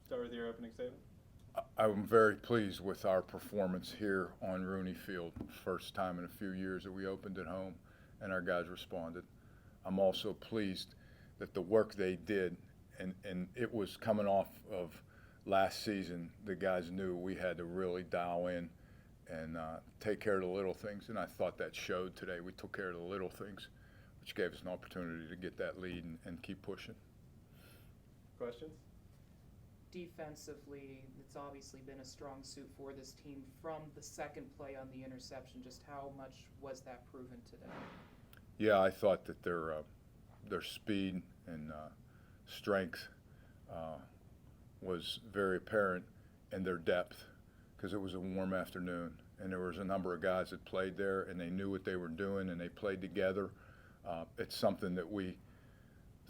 Start with your opening statement. I'm very pleased with our performance here on Rooney Field. First time in a few years that we opened at home and our guys responded. I'm also pleased that the work they did, and it was coming off of last season, the guys knew we had to really dial in and take care of the little things, and I thought that showed today. We took care of the little things, which gave us an opportunity to get that lead and keep pushing. Questions? Defensively, it's obviously been a strong suit for this team. From the second play on the interception, just how much was that proven today? Yeah, I thought that their speed and strength was very apparent, and their depth, because it was a warm afternoon and there was a number of guys that played there and they knew what they were doing and they played together. It's something that we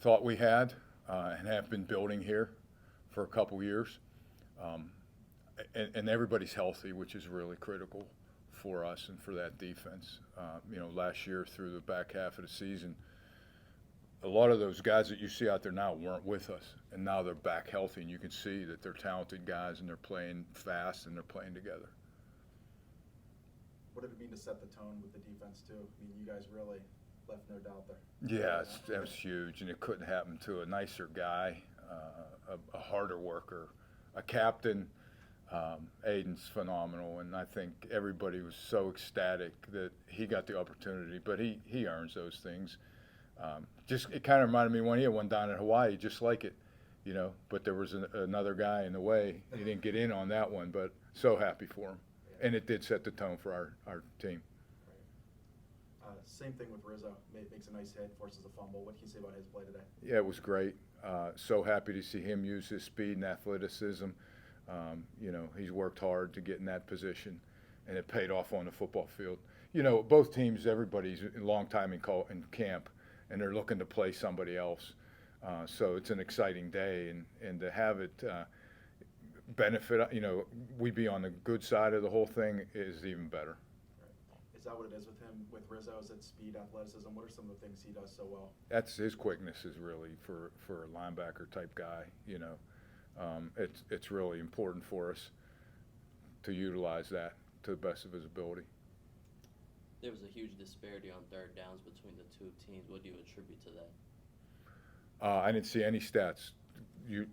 thought we had and have been building here for a couple years. And everybody's healthy, which is really critical for us and for that defense. Last year through the back half of the season, a lot of those guys that you see out there now weren't with us, and now they're back healthy, and you can see that they're talented guys and they're playing fast and they're playing together. What did it mean to set the tone with the defense too? I mean, you guys really left no doubt there. Yeah, that was huge, and it couldn't happen to a nicer guy, a harder worker, a captain. Aiden's phenomenal, and I think everybody was so ecstatic that he got the opportunity, but he earns those things. It kind of reminded me when he had one down in Hawaii, just like it, but there was another guy in the way. He didn't get in on that one, but so happy for him. And it did set the tone for our team. Right. Same thing with Rizzo. Makes a nice hit, forces a fumble. What can you say about his play today? Yeah, it was great. So happy to see him use his speed and athleticism. He's worked hard to get in that position, and it paid off on the football field. Both teams, everybody's a long time in camp, and they're looking to play somebody else. So it's an exciting day, and to have it benefit, we be on the good side of the whole thing is even better. Right. Is that what it is with him, with Rizzo? Is it speed, athleticism? What are some of the things he does so well? That's his quickness is really for a linebacker type guy. It's really important for us to utilize that to the best of his ability. There was a huge disparity on third downs between the two teams. What do you attribute to that? I didn't see any stats.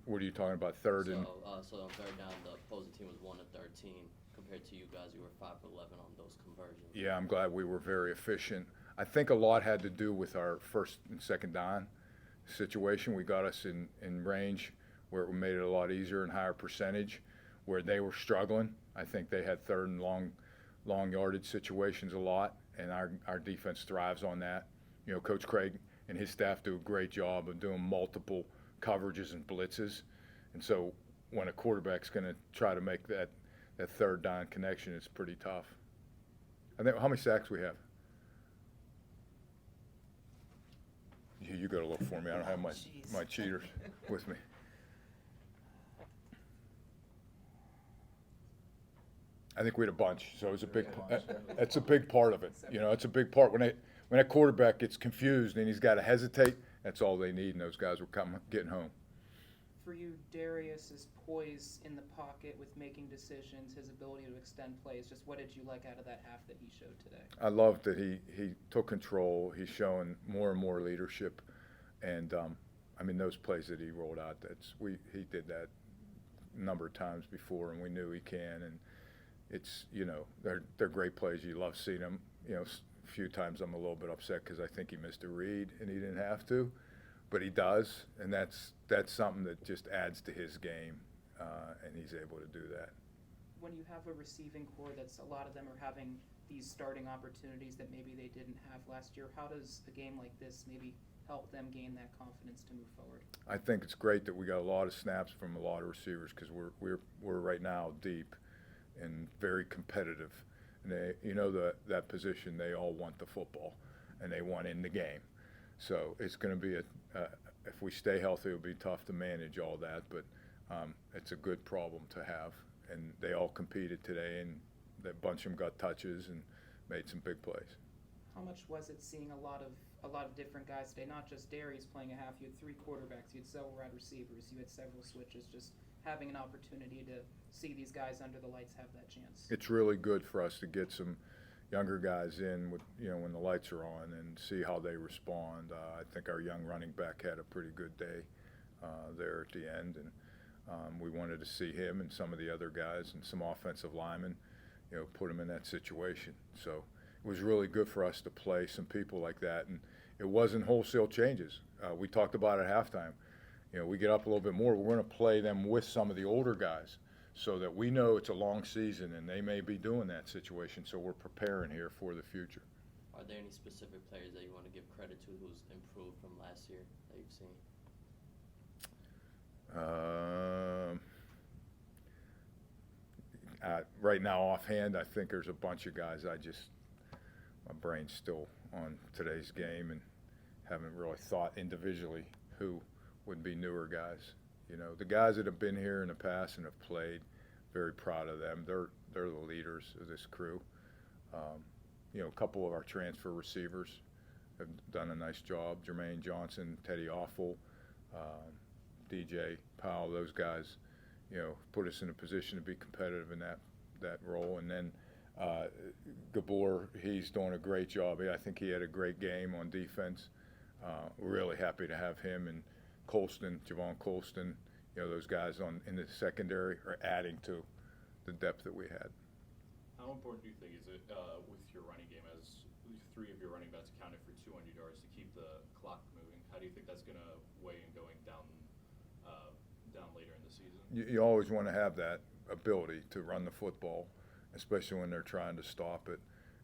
What are you talking about, third and? So on third down, the opposing team was 1 of 13 compared to you guys. You were 5 of 11 on those conversions. Yeah, I'm glad we were very efficient. I think a lot had to do with our first and second down situation. We got us in range where it made it a lot easier and higher percentage. Where they were struggling, I think they had third and long yardage situations a lot, and our defense thrives on that. Coach Craig and his staff do a great job of doing multiple coverages and blitzes, and so when a quarterback's going to try to make that third down connection, it's pretty tough. I think how many sacks we have? You got to look for me. I don't have my cheaters with me. I think we had a bunch, so it's a big. That's a big part of it. It's a big part when that quarterback gets confused and he's got to hesitate. That's all they need, and those guys were getting home. For you, Darius's poise in the pocket with making decisions, his ability to extend plays, just what did you like out of that half that he showed today? I loved that he took control. He's showing more and more leadership, and those plays that he rolled out. He did that a number of times before, and we knew he can. And it's they're great plays. You love seeing them. A few times I'm a little bit upset because I think he missed a read and he didn't have to, but he does, and that's something that just adds to his game, and he's able to do that. When you have a receiving core that's a lot of them are having these starting opportunities that maybe they didn't have last year, how does a game like this maybe help them gain that confidence to move forward? I think it's great that we got a lot of snaps from a lot of receivers because we're right now deep and very competitive. And that position, they all want the football, and they want in the game. So it's going to be if we stay healthy, it'll be tough to manage all that, but it's a good problem to have. And they all competed today, and a bunch of them got touches and made some big plays. How much was it seeing a lot of a lot of different guys today, not just Darius playing a half. You had 3 quarterbacks, you had several wide receivers, you had several switches. Just having an opportunity to see these guys under the lights have that chance. It's really good for us to get some younger guys in with, when the lights are on and see how they respond. I think our young running back had a pretty good day there at the end, and we wanted to see him and some of the other guys and some offensive linemen, put them in that situation. So it was really good for us to play some people like that, and it wasn't wholesale changes. We talked about it at halftime. We get up a little bit more. We're going to play them with some of the older guys so that we know it's a long season and they may be doing that situation, so we're preparing here for the future. Are there any specific players that you want to give credit to who's improved from last year that you've seen? Right now, offhand, I think there's a bunch of guys. My brain's still on today's game and haven't really thought individually who would be newer guys. The guys that have been here in the past and have played, very proud of them. They're the leaders of this crew. A couple of our transfer receivers have done a nice job. Jermaine Johnson, Teddy Awful, DJ Powell, those guys, put us in a position to be competitive in that role. And then Gabor, he's doing a great job. I think he had a great game on defense. We're really happy to have him, and Colston, Javon Colston, those guys in the secondary are adding to the depth that we had. How important do you think is it with your running game, as 3 of your running backs accounted for 200 yards to keep the clock moving? How do you think that's going to weigh in going down later in the season? You always want to have that ability to run the football, especially when they're trying to stop it.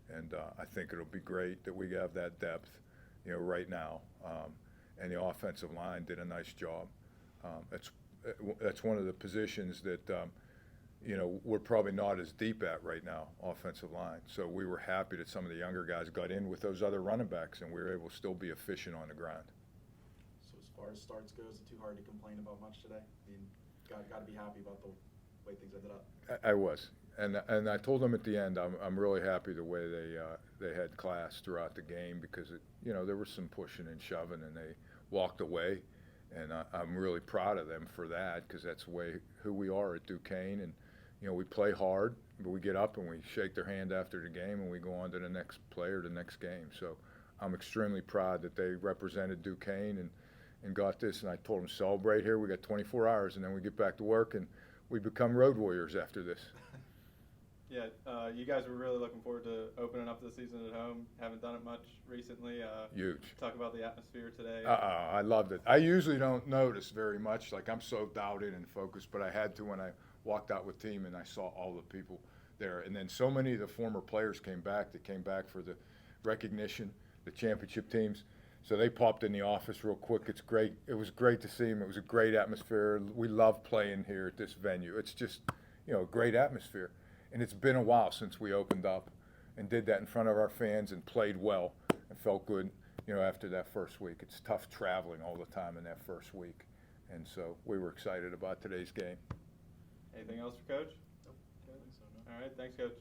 And I think it'll be great that we have that depth, right now. And the offensive line did a nice job. That's one of the positions that we're probably not as deep at right now, offensive line. So we were happy that some of the younger guys got in with those other running backs, and we were able to still be efficient on the ground. So as far as starts goes, it's too hard to complain about much today? I mean, got to be happy about the way things ended up. I was. And I told them at the end, I'm really happy the way they had class throughout the game, because there was some pushing and shoving, and they walked away, and I'm really proud of them for that, because that's the way who we are at Duquesne. And we play hard, but we get up and we shake their hand after the game, and we go on to the next play or the next game. So I'm extremely proud that they represented Duquesne and got this. And I told them, celebrate here. We got 24 hours, and then we get back to work, and we become road warriors after this. Yeah, you guys were really looking forward to opening up the season at home. Haven't done it much recently. Huge. Talk about the atmosphere today. I loved it. I usually don't notice very much. Like, I'm so dialed in and focused, but I had to when I walked out with team and I saw all the people there. And then so many of the former players came back. They came back for the recognition, the championship teams. So they popped in the office real quick. It's great. It was great to see them. It was a great atmosphere. We love playing here at this venue. It's just, a great atmosphere. And it's been a while since we opened up and did that in front of our fans and played well and felt good, after that first week. It's tough traveling all the time in that first week. And so we were excited about today's game. Anything else for Coach? Nope. I think so, no. All right, thanks, Coach.